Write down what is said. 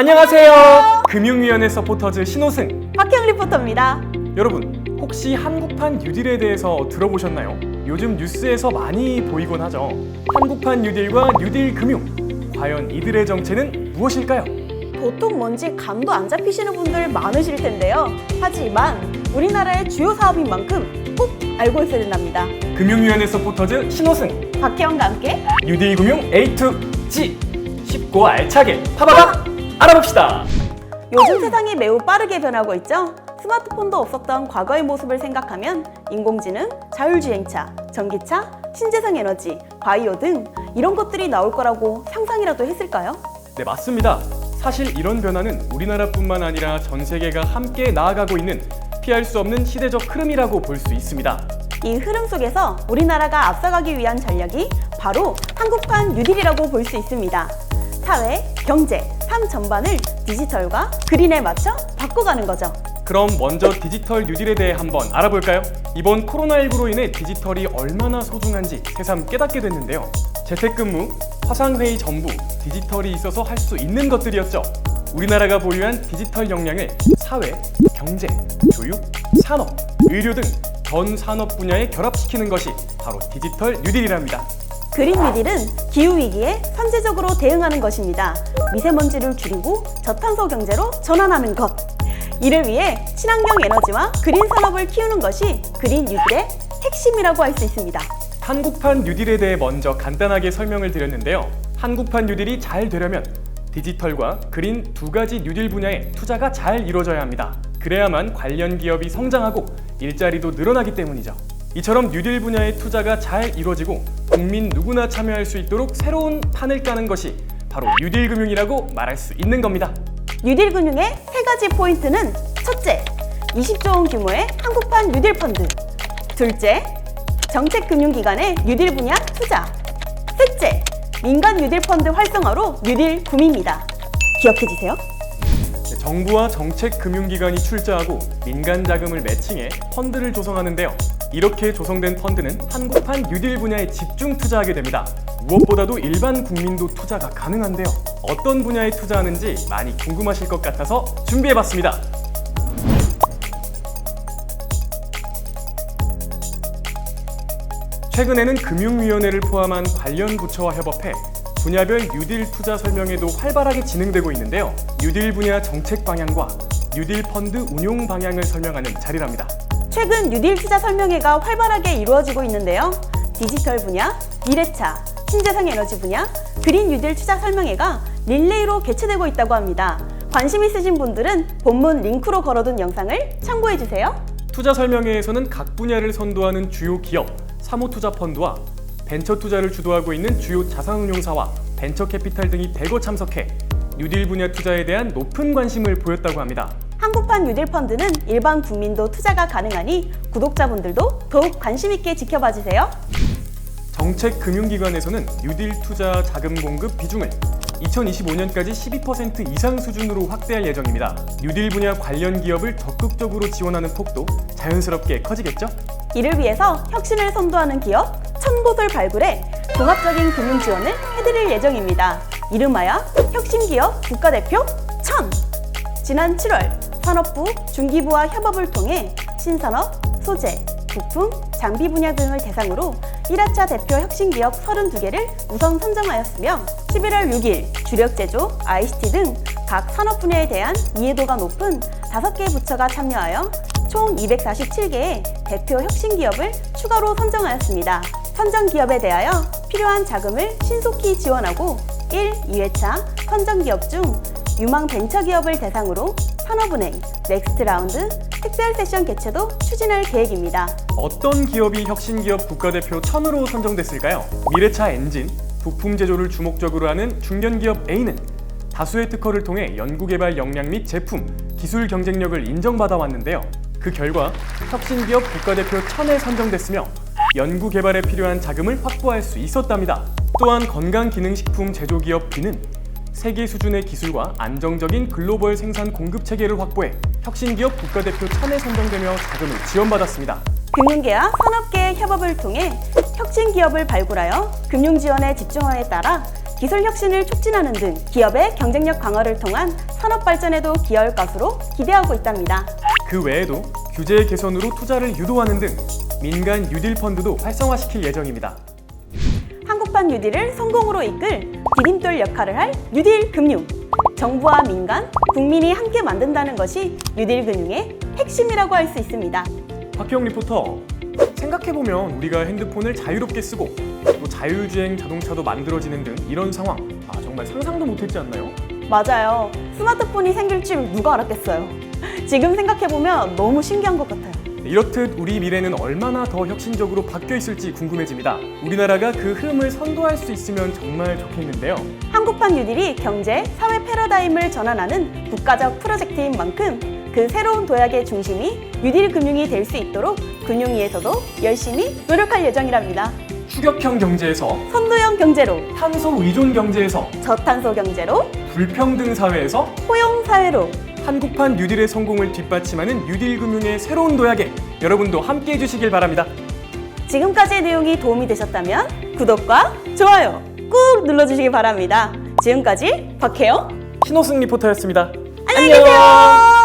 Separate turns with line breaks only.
안녕하세요. 금융위원회 서포터즈 신호승
박형 리포터입니다.
여러분, 혹시 한국판 뉴딜에 대해서 들어보셨나요? 요즘 뉴스에서 많이 보이곤 하죠. 한국판 뉴딜과 뉴딜 금융, 과연 이들의 정체는 무엇일까요?
보통 뭔지 감도 안 잡히시는 분들 많으실 텐데요. 하지만 우리나라의 주요 사업인 만큼 꼭 알고 있어야 된답니다.
금융위원회 서포터즈 신호승
박혜원과 함께
뉴딜 금융 A to G, 쉽고 알차게 파바박 알아봅시다.
요즘 세상이 매우 빠르게 변하고 있죠. 스마트폰도 없었던 과거의 모습을 생각하면 인공지능, 자율주행차, 전기차, 신재생에너지, 바이오 등 이런 것들이 나올 거라고 상상이라도 했을까요?
네, 맞습니다. 사실 이런 변화는 우리나라뿐만 아니라 전 세계가 함께 나아가고 있는 피할 수 없는 시대적 흐름이라고 볼 수 있습니다.
이 흐름 속에서 우리나라가 앞서가기 위한 전략이 바로 한국판 뉴딜이라고 볼 수 있습니다. 사회, 경제, 삶 전반을 디지털과 그린에 맞춰 바꿔가는 거죠.
그럼 먼저 디지털 뉴딜에 대해 한번 알아볼까요? 이번 코로나19로 인해 디지털이 얼마나 소중한지 새삼 깨닫게 됐는데요. 재택근무, 화상회의 전부 디지털이 있어서 할 수 있는 것들이었죠. 우리나라가 보유한 디지털 역량을 사회, 경제, 교육, 산업, 의료 등 전 산업 분야에 결합시키는 것이 바로 디지털 뉴딜이랍니다.
그린 뉴딜은 기후위기에 선제적으로 대응하는 것입니다. 미세먼지를 줄이고 저탄소 경제로 전환하는 것. 이를 위해 친환경 에너지와 그린 산업을 키우는 것이 그린 뉴딜의 핵심이라고 할 수 있습니다.
한국판 뉴딜에 대해 먼저 간단하게 설명을 드렸는데요. 한국판 뉴딜이 잘 되려면 디지털과 그린 두 가지 뉴딜 분야에 투자가 잘 이루어져야 합니다. 그래야만 관련 기업이 성장하고 일자리도 늘어나기 때문이죠. 이처럼 뉴딜 분야의 투자가 잘 이루어지고 국민 누구나 참여할 수 있도록 새로운 판을 까는 것이 바로 뉴딜 금융이라고 말할 수 있는 겁니다.
뉴딜 금융의 세 가지 포인트는 첫째, 20조 원 규모의 한국판 뉴딜 펀드. 둘째, 정책금융기관의 뉴딜 분야 투자. 셋째, 민간 뉴딜 펀드 활성화로 뉴딜 붐입니다. 기억해주세요.
정부와 정책금융기관이 출자하고 민간 자금을 매칭해 펀드를 조성하는데요. 이렇게 조성된 펀드는 한국판 뉴딜 분야에 집중 투자하게 됩니다. 무엇보다도 일반 국민도 투자가 가능한데요. 어떤 분야에 투자하는지 많이 궁금하실 것 같아서 준비해봤습니다. 최근에는 금융위원회를 포함한 관련 부처와 협업해 분야별 뉴딜 투자 설명회도 활발하게 진행되고 있는데요. 뉴딜 분야 정책 방향과 뉴딜 펀드 운용 방향을 설명하는 자리랍니다.
최근 뉴딜 투자 설명회가 활발하게 이루어지고 있는데요. 디지털 분야, 미래차, 신재생에너지 분야, 그린 뉴딜 투자 설명회가 릴레이로 개최되고 있다고 합니다. 관심 있으신 분들은 본문 링크로 걸어둔 영상을 참고해주세요.
투자 설명회에서는 각 분야를 선도하는 주요 기업, 사모투자 펀드와 벤처 투자를 주도하고 있는 주요 자산운용사와 벤처 캐피탈 등이 대거 참석해 뉴딜 분야 투자에 대한 높은 관심을 보였다고 합니다.
한국판 뉴딜 펀드는 일반 국민도 투자가 가능하니 구독자분들도 더욱 관심 있게 지켜봐주세요.
정책금융기관에서는 뉴딜 투자 자금 공급 비중을 2025년까지 12% 이상 수준으로 확대할 예정입니다. 뉴딜 분야 관련 기업을 적극적으로 지원하는 폭도 자연스럽게 커지겠죠? 이를
위해서 혁신을 선도하는 기업 1000곳을 발굴해 종합적인 금융 지원을 해드릴 예정입니다. 이름하여 혁신기업 국가대표 1000! 지난 7월 산업부, 중기부와 협업을 통해 신산업, 소재, 부품, 장비 분야 등을 대상으로 1화차 대표 혁신기업 32개를 우선 선정하였으며 11월 6일 주력제조, ICT 등 각 산업 분야에 대한 이해도가 높은 5개 부처가 참여하여 총 247개의 대표 혁신기업을 추가로 선정하였습니다. 선정 기업에 대하여 필요한 자금을 신속히 지원하고 1, 2회차 선정 기업 중 유망 벤처 기업을 대상으로 산업은행, 넥스트 라운드, 특별 세션 개최도 추진할 계획입니다.
어떤 기업이 혁신기업 국가대표 1000으로 선정됐을까요? 미래차 엔진, 부품 제조를 주목적으로 하는 중견기업 A는 다수의 특허를 통해 연구개발 역량 및 제품, 기술 경쟁력을 인정받아 왔는데요. 그 결과 혁신기업 국가대표 1000에 선정됐으며 연구개발에 필요한 자금을 확보할 수 있었답니다. 또한 건강기능식품 제조기업 B는 세계 수준의 기술과 안정적인 글로벌 생산 공급 체계를 확보해 혁신기업 국가대표 1000에 선정되며 자금을 지원받았습니다.
금융계와 산업계의 협업을 통해 혁신 기업을 발굴하여 금융 지원에 집중함에 따라 기술 혁신을 촉진하는 등 기업의 경쟁력 강화를 통한 산업 발전에도 기여할 것으로 기대하고 있답니다.
그 외에도 규제 개선으로 투자를 유도하는 등 민간 뉴딜 펀드도 활성화시킬 예정입니다.
한국판 뉴딜을 성공으로 이끌 디딤돌 역할을 할 뉴딜 금융. 정부와 민간, 국민이 함께 만든다는 것이 뉴딜 금융의 핵심이라고 할 수 있습니다.
박혜영 리포터, 생각해보면 우리가 핸드폰을 자유롭게 쓰고 또 자율주행 자동차도 만들어지는 등 이런 상황, 정말 상상도 못했지 않나요?
맞아요. 스마트폰이 생길 줄 누가 알았겠어요. 지금 생각해보면 너무 신기한 것 같아요.
이렇듯 우리 미래는 얼마나 더 혁신적으로 바뀌어 있을지 궁금해집니다. 우리나라가 그 흐름을 선도할 수 있으면 정말 좋겠는데요.
한국판 뉴딜이 경제, 사회 패러다임을 전환하는 국가적 프로젝트인 만큼 그 새로운 도약의 중심이 뉴딜 금융이 될 수 있도록 금융위에서도 열심히 노력할 예정이랍니다.
추격형 경제에서
선도형 경제로,
탄소 의존 경제에서
저탄소 경제로,
불평등 사회에서
포용 사회로
한국판 뉴딜의 성공을 뒷받침하는 뉴딜 금융의 새로운 도약에 여러분도 함께 해주시길 바랍니다.
지금까지의 내용이 도움이 되셨다면 구독과 좋아요 꾹 눌러주시기 바랍니다. 지금까지 박혜영
신호승 리포터였습니다.
안녕히 계세요.